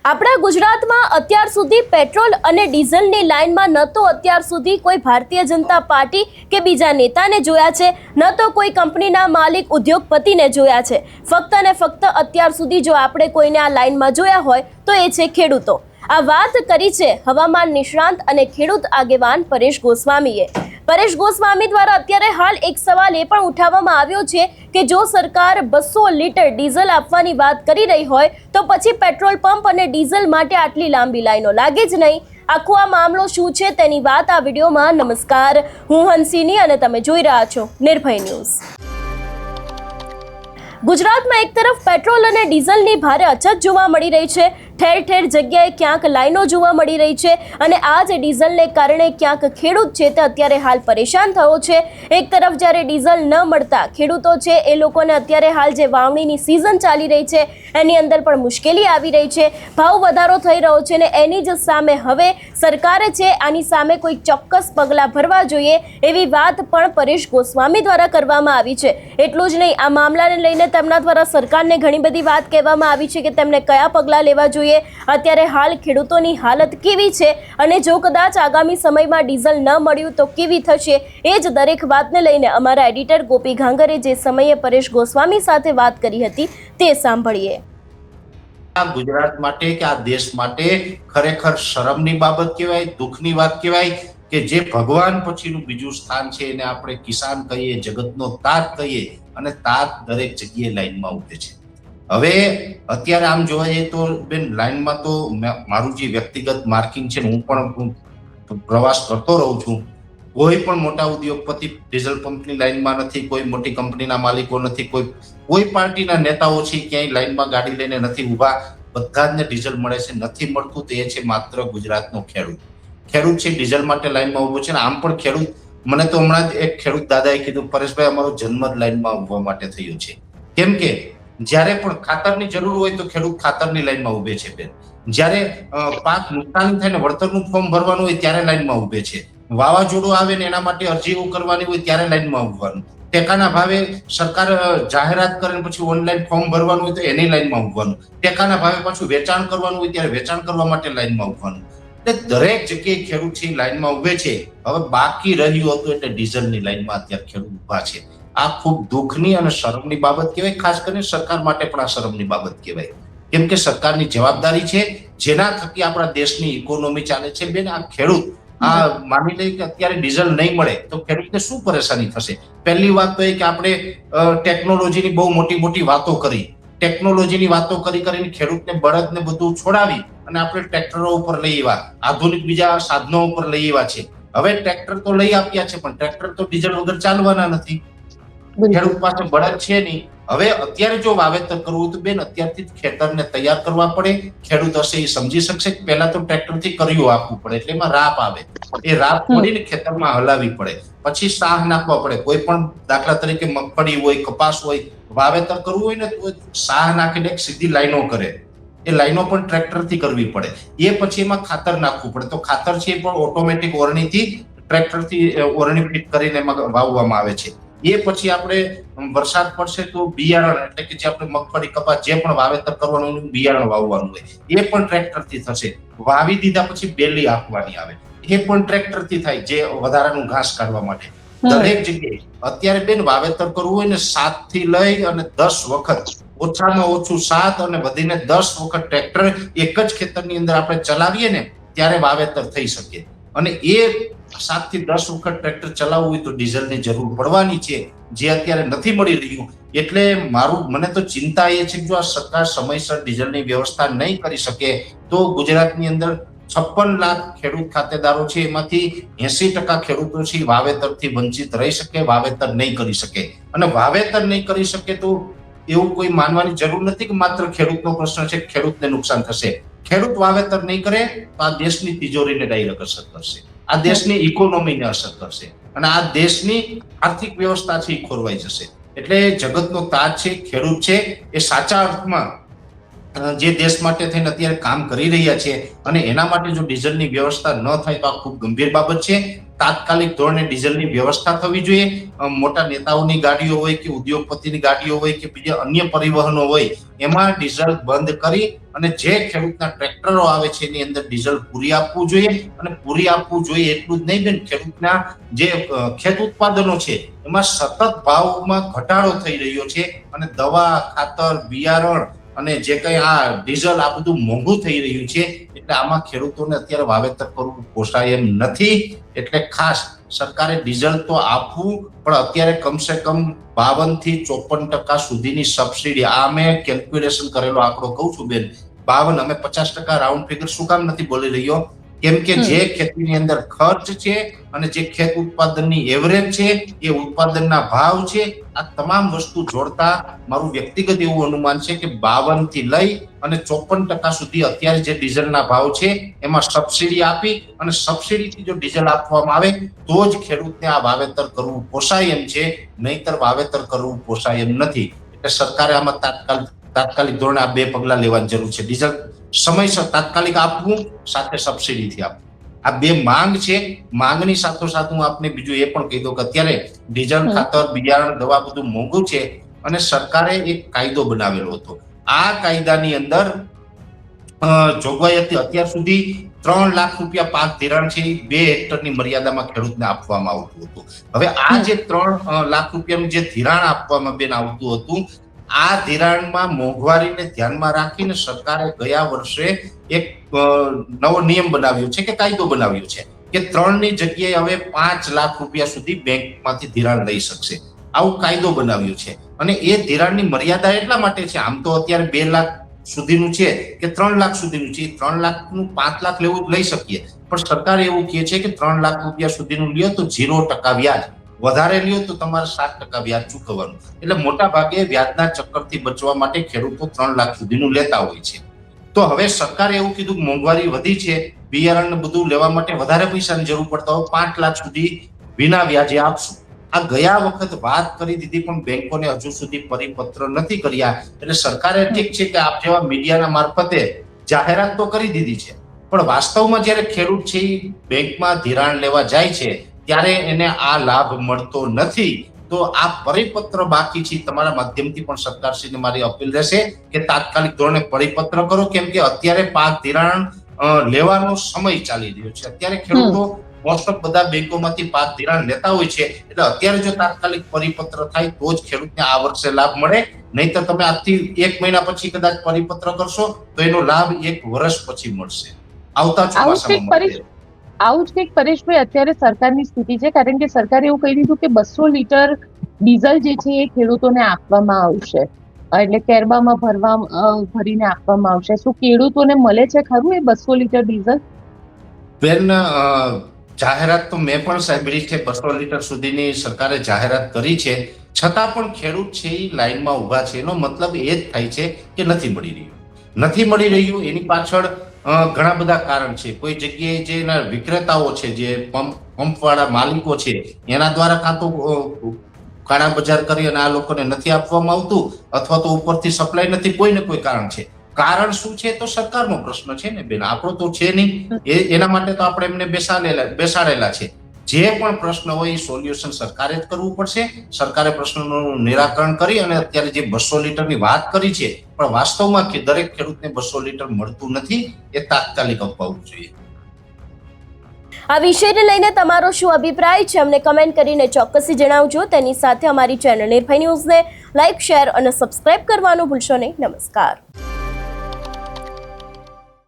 આપણા ગુજરાતમાં અત્યાર સુધી પેટ્રોલ અને ડીઝલની લાઇનમાં ન તો અત્યાર સુધી કોઈ ભારતીય જનતા પાર્ટી કે બીજા નેતાને જોયા છે, ન તો કોઈ કંપનીના માલિક ઉદ્યોગપતિને જોયા છે। ફક્ત અને ફક્ત અત્યાર સુધી જો આપણે કોઈને આ લાઇનમાં જોયા હોય તો એ છે ખેડૂતો। આ વાત કરી છે હવામાન નિષ્ણાંત અને ખેડૂત આગેવાન પરેશ ગોસ્વામીએ। પરેશ ગોસ્વામી દ્વારા અત્યારે હાલ એક સવાલ એ પણ ઉઠાવવામાં આવ્યો છે કે જો સરકાર 200 લીટર ડીઝલ આપવાની વાત કરી રહી હોય તો પછી પેટ્રોલ પંપ અને ડીઝલ માટે આટલી લાંબી લાઈનો લાગે જ નહીં। આખો આ મામલો શું છે તેની વાત આ વિડીયોમાં। નમસ્કાર, હું હંસિની અને તમે જોઈ રહ્યા છો નિર્ભય ન્યૂઝ। ગુજરાતમાં એક તરફ પેટ્રોલ અને ડીઝલની ભારે અછત જોવા મળી રહી છે। ઠેર ઠેર જગ્યાએ ક્યાંક લાઈનો જોવા મળી રહી છે અને આ જ ડીઝલને કારણે ક્યાંક ખેડૂત છે તે અત્યારે હાલ પરેશાન થયો છે। એક તરફ જ્યારે ડીઝલ ન મળતા ખેડૂતો છે એ લોકોને અત્યારે હાલ જે વાવણીની સિઝન ચાલી રહી છે એની અંદર પણ મુશ્કેલી આવી રહી છે, ભાવ વધારો થઈ રહ્યો છે ને એની જ સામે હવે સરકારે છે આની સામે કોઈ ચોક્કસ પગલાં ભરવા જોઈએ એવી વાત પણ પરેશ ગોસ્વામી દ્વારા કરવામાં આવી છે। એટલું જ નહીં, આ મામલાને લઈને તેમના દ્વારા સરકારને ઘણી બધી વાત કહેવામાં આવી છે કે તેમને કયા પગલાં લેવા જોઈએ। અત્યારે હાલ ખેડૂતોની હાલત કેવી છે અને જો કદાચ આગામી સમયમાં ડીઝલ ન મળ્યું તો કેવી થશે, એ જ દરેક વાતને લઈને અમારા એડિટર ગોપી ઘાંગરે જે સમયે પરેશ ગોસ્વામી સાથે વાત કરી હતી તે સાંભળીએ। આ ગુજરાત માટે કે આ દેશ માટે ખરેખર શરમની બાબત કહેવાય, દુઃખની વાત કહેવાય કે જે ભગવાન પછીનું બીજું સ્થાન છે એને આપણે કિસાન કહીએ, જગતનો તાત કહીએ અને તાત દરેક જગ્યાએ લાઈનમાં ઉભે છે। હવે અત્યારે આમ જોવા જઈએ તો બેન લાઈનમાં તો મારું જે વ્યક્તિગત માર્કિંગ છે હું પણ પ્રવાસ કરતો રહું છું। કોઈ પણ મોટા ઉદ્યોગપતિ ડીઝલ પંપની લાઈનમાં નથી, કોઈ મોટી કંપનીના માલિકો નથી, કોઈ પાર્ટીના નેતાઓ છે ક્યાંય લાઈનમાં ગાડી લઈને નથી ઉભા। બધા જ ને ડીઝલ મળે છે। નથી મળતું તો એ છે માત્ર ગુજરાતનો ખેડૂત છે ડીઝલ માટે લાઈનમાં ઉભો છે। આમ પણ ખેડૂત, મને તો હમણાં જ એક ખેડૂત દાદાએ કીધું, પરેશભાઈ અમારો જન્મ જ લાઈનમાં ઉભવા માટે થયો છે। કેમ કે જ્યારે પણ ખાતરની જરૂર હોય તો ખેડૂત ખાતરની લાઈનમાં ઉભે છે બેન, જ્યારે પાક નુકસાન થાય ને વળતરનું ફોર્મ ભરવાનું હોય ત્યારે લાઈનમાં ઉભે છે, વાવાઝોડું આવે ને એના માટે અરજીઓ કરવાની હોય ત્યારે લાઈનમાં ઉભવાનું, ટેકાના ભાવે સરકાર જાહેરાત કરે પછી ઓનલાઈન ફોર્મ ભરવાનું હોય તો એની લાઈનમાં ઉભવાનું, ટેકાના ભાવે પાછું વેચાણ કરવાનું હોય ત્યારે વેચાણ કરવા માટે લાઈનમાં ઉભવાનું। એટલે દરેક જગ્યાએ ખેડૂત છે લાઈનમાં ઉભે છે। હવે બાકી રહ્યું હતું એટલે ડીઝલની લાઈનમાં અત્યારે ખેડૂત ઉભા છે। આ ખૂબ દુઃખની અને શરમની બાબત કહેવાય। ખાસ કરીને સરકાર માટે પણ આ શરમની બાબત કહેવાય, કેમ કે સરકારની જવાબદારી છે જેના થકી આપણા દેશની ઇકોનોમી ચાલે છે બેન। આ ખેડૂત આ માની લઈએ કે અત્યારે ડીઝલ નહીં મળે તો ખેડૂતને શું પરેશાની થશે? પહેલી વાત તો એ કે આપણે ટેકનોલોજીની બહુ મોટી વાતો કરી, ટેકનોલોજીની વાતો કરીને ખેડૂતને બળદને બધું છોડાવી અને આપણે ટ્રેક્ટરો ઉપર લઈ આવ્યા, આધુનિક બીજા સાધનો ઉપર લઈ આવ્યા છે। હવે ટ્રેક્ટર તો લઈ આપ્યા છે પણ ટ્રેક્ટર તો ડીઝલ વગર ચાલવાના નથી, ખેડૂત પાસે બળદ છે નહીં। હવે અત્યારે જો વાવેતર કરવું તો બેન અત્યારથી ખેતરને તૈયાર કરવા પડે। ખેડૂત હશે એ સમજી શકશે કે પહેલા તો ટ્રેક્ટરથી કર્યું આપવું પડે એટલે એમાં રાપ આવે, એ રાપ છોડીને ખેતરમાં હલાવવી પડે, પછી સાહ નાખવા પડે। કોઈ પણ દાખલા તરીકે મગફળી હોય, કપાસ હોય, વાવેતર કરવું હોય ને તો સાહ નાખીને એક સીધી લાઈનો કરે, એ લાઈનો પણ ટ્રેક્ટરથી કરવી પડે। એ પછી એમાં ખાતર નાખવું પડે, તો ખાતર છે એ પણ ઓટોમેટિક ઓરણીથી ટ્રેક્ટરથી ઓરણી ફિટ કરીને એમાં વાવવામાં આવે છે। એ પછી આપણે વરસાદ પડશે તો બિયારણ એટલે કે જે આપણે મગફળી, કપાસ જે પણ વાવેતર કરવાનું બિયારણ વાવવાનું હોય એ પણ ટ્રેક્ટરથી થશે। વાવી દીધા પછી બેલી આપવાની આવે, એ પણ ટ્રેક્ટરથી થાય જે વધારાનું ઘાસ કાઢવા માટે। દરેક જગ્યાએ અત્યારે બેન વાવેતર કરવું હોય ને 7 થી લઈ અને 10 વખત, ઓછામાં ઓછું 7 અને વધીને 10 વખત ટ્રેક્ટર એક જ ખેતરની અંદર આપણે ચલાવીએ ને ત્યારે વાવેતર થઈ શકે। અને એ 7 થી 10 વખત ટ્રેક્ટર ચલાવવું હોય તો ડીઝલની જરૂર પડવાની છે, જે અત્યારે નથી મળી રહ્યું। એટલે મને તો ચિંતા એ છે કે જો આ સરકાર સમયસર ડીઝલની વ્યવસ્થા નહીં કરી શકે તો ગુજરાતની અંદર 56 લાખ ખેડૂત ખાતેદારો છે એમાંથી 80% ખેડૂતો છે વાવેતરથી વંચિત રહી શકે, વાવેતર નહીં કરી શકે। અને વાવેતર નહીં કરી શકે તો એવું કોઈ માનવાની જરૂર નથી કે માત્ર ખેડૂતનો પ્રશ્ન છે, ખેડૂતને નુકસાન થશે। ખેડૂત વાવેતર નહીં કરે તો આ દેશની તિજોરીને ડાયરેક્ટ અસર કરશે, આ દેશની ઇકોનોમીને અસર કરશે અને આ દેશની આર્થિક વ્યવસ્થા છે એ ખોરવાઈ જશે। એટલે જગતનો તાજ છે ખેડૂત છે, એ સાચા અર્થમાં જે દેશ માટે થઈને અત્યારે કામ કરી રહ્યા છે અને એના માટે જો ડીઝલની વ્યવસ્થા ન થાય તો આ ખૂબ ગંભીર બાબત છે. તાત્કાલિક ધોરણે ડીઝલની વ્યવસ્થા થવી જોઈએ. મોટા નેતાઓની ગાડીઓ હોય કે ઉદ્યોગપતિની ગાડીઓ હોય કે બીજા અન્ય પરિવહનો હોય એમાં ડીઝલ બંધ કરી અને જે ખેડૂતના ટ્રેક્ટરો આવે છે એની અંદર ડીઝલ પૂરી આપવું જોઈએ. અને પૂરી આપવું જોઈએ એટલું જ નહીં બેન, ખેડૂતના જે ખેત ઉત્પાદનો છે એમાં સતત ભાવમાં ઘટાડો થઈ રહ્યો છે અને દવા, ખાતર, બિયારણ અને જે કઈ આ ડીઝલ આ બધું મોંઘું થઈ રહ્યું છે એટલે આમાં ખેડૂતોને અત્યારે વાવેતર કરવું પોસાય એમ નથી. એટલે ખાસ સરકારે ડીઝલ તો આપવું, પણ અત્યારે કમસે કમ 52 થી 54% સુધીની સબસિડી, આ મેં કેલ્ક્યુલેશન કરેલો આંકડો કહું છું બેન, 52, અમે 50% રાઉન્ડ ફિગર શું કામ નથી બોલી રહ્યો, કેમ કે જે ખેતીની અંદર ખર્ચ છે અને જે ખેત ઉત્પાદનની એવરેજ છે, એ ઉત્પાદનના ભાવ છે, આ તમામ વસ્તુ જોડતા મારું વ્યક્તિગત એવું અનુમાન છે કે 52 થી લઈ અને 54% સુધી અત્યારે જે ડીઝલના ભાવ છે એમાં સબસિડી આપી અને સબસિડીથી જો ડીઝલ આપવામાં આવે તો જ ખેડૂતને આ વાવેતર કરવું પોસાય એમ છે, નહીતર વાવેતર કરવું પોસાય એમ નથી. એટલે સરકારે આમાં તાત્કાલિક ધોરણે આ 2 પગલા લેવાની જરૂર છે. ડીઝલ સમયસર તાત્કાલિક આપવું, સાથે સબસિડીથી આપવું, આ 2 માંગ છે. માંગની સાથોસાથ હું આપને બીજું એ પણ કહી દઉં કે અત્યારે ડીઝલ, ખાતર, બિયારણ, દવા બધું મોંઘું છે અને સરકારે એક કાયદો બનાવેલો હતો. આ કાયદાની અંદર જોગવાઈ હતી અત્યાર સુધી 3 લાખ રૂપિયા પાક ધિરાણ છે એ 2 હેક્ટરની મર્યાદામાં ખેડૂતને આપવામાં આવતું હતું. હવે આ જે 3 લાખ રૂપિયાનું જે ધિરાણ આપવામાં બેન આવતું હતું, આ ધિરાણમાં મોંઘવારીને ધ્યાનમાં રાખીને સરકારે ગયા વર્ષે એક નવો નિયમ બનાવ્યો છે કે કાયદો બનાવ્યો છે કે 3ની જગ્યાએ હવે 5 લાખ રૂપિયા સુધી બેંકમાંથી ધિરાણ લઈ શકશે. આવો કાયદો બનાવ્યો છે અને એ ધિરાણની મર્યાદા એટલા માટે છે, આમ તો અત્યારે 2 લાખ સુધીનું છે કે 3 લાખ સુધીનું છે, 3 લાખનું 5 લાખ લેવું લઈ શકીએ, પણ સરકાર એવું કહે છે કે 3 લાખ રૂપિયા સુધીનું લ્યો તો 0% વ્યાજ, વધારે લ્યો તો તમારે 7% વ્યાજ ચૂકવવાનું. એટલે મોટા ભાગે વ્યાજના ચક્કરથી બચવા માટે ખેડૂતો 3 લાખ સુધીનું લેતા હોય છે. તો હવે સરકારે એવું કીધું કે મોંઘવારી વધી છે, બિયારણ બધું લેવા માટે વધારે પૈસાની જરૂર પડતા હોય, 5 લાખ સુધી વિના વ્યાજે આપશું. આ ગયા વખત વાત કરી દીધી પણ બેંકોને હજુ સુધી પરિપત્ર નથી કર્યા. એટલે સરકારે ઠીક છે કે આપ જેવા મીડિયાના મારફતે જાહેરાત તો કરી દીધી છે, પણ વાસ્તવમાં જ્યારે ખેડૂત છે એ બેંકમાં ધિરાણ લેવા જાય છે ત્યારે એને આ લાભ મળતો નથી. તો આ પરિપત્ર બાકી છે. તમારા માધ્યમથી પણ સરકારશ્રીને મારી અપીલ રહેશે કે તાત્કાલિક ધોરણે પરિપત્ર કરો, કેમ કે અત્યારે પાક ધિરાણ લેવાનો સમય ચાલી રહ્યો છે. અત્યારે ખેડૂતો મોસ્ટ ઓફ બધા બેંકોમાંથી પાક ધિરાણ લેતા હોય છે, એટલે અત્યારે જો તાત્કાલિક પરિપત્ર થાય તો જ ખેડૂતને આ વર્ષે લાભ મળે, નહીતર તમે આજથી 1 મહિના પછી કદાચ પરિપત્ર કરશો તો એનો લાભ 1 વર્ષ પછી મળશે, આવતા ચોમાસામાં. આવું જ કંઈક પરેશભાઈ અત્યારે સરકારની સ્થિતિ છે, કારણ કે સરકારે એવું કહી દીધું કે 200 લીટર ડીઝલ જે છે એ ખેડૂતોને આપવામાં આવશે, એટલે કેરબામાં ભરીને આપવામાં આવશે. શું ખેડૂતોને મળે છે ખરું એ 200 લીટર ડીઝલ? બેન, જાહેરાત તો મેં પણ સાંભળી છે, 200 લીટર સુધીની સરકારે જાહેરાત કરી છે, છતાં પણ ખેડૂત છે એ લાઈનમાં ઉભા છે. એનો મતલબ એ જ થાય છે કે નથી મળી રહ્યું. એની પાછળ ઘણા બધા કારણ છે. કોઈ જગ્યાએ જે એના વિક્રેતાઓ છે, જે પંપ વાળા માલિકો છે, એના દ્વારા કાં તો કાળા બજાર કરી અને આ લોકોને નથી આપવામાં આવતું, અથવા તો ઉપરથી સપ્લાય નથી, કોઈ ને કોઈ કારણ છે. કારણ શું છે તો સરકારનો પ્રશ્ન છે ને બેન, આપણો તો છે નહીં. એના માટે તો આપણે એમને બેસાડેલા છે. જે પણ પ્રશ્ન હોય એ સોલ્યુશન સરકારે જ કરવું પડશે. સરકારે પ્રશ્નનું નિરાકરણ કરી અને અત્યારે જે 200 લીટરની વાત કરી છે, પણ વાસ્તવમાં દરેક ખેડૂતને 200 લીટર મળતું નથી, એ તાત્કાલિક અપાવવું જોઈએ. આ વિષયને લઈને તમારો શું અભિપ્રાય છે અમને કમેન્ટ કરીને ચોક્કસથી જણાવજો. તેની સાથે અમારી ચેનલ નિર્ભય ન્યૂઝને લાઇક, શેર અને સબસ્ક્રાઇબ કરવાનું ભૂલશો નહીં. નમસ્કાર.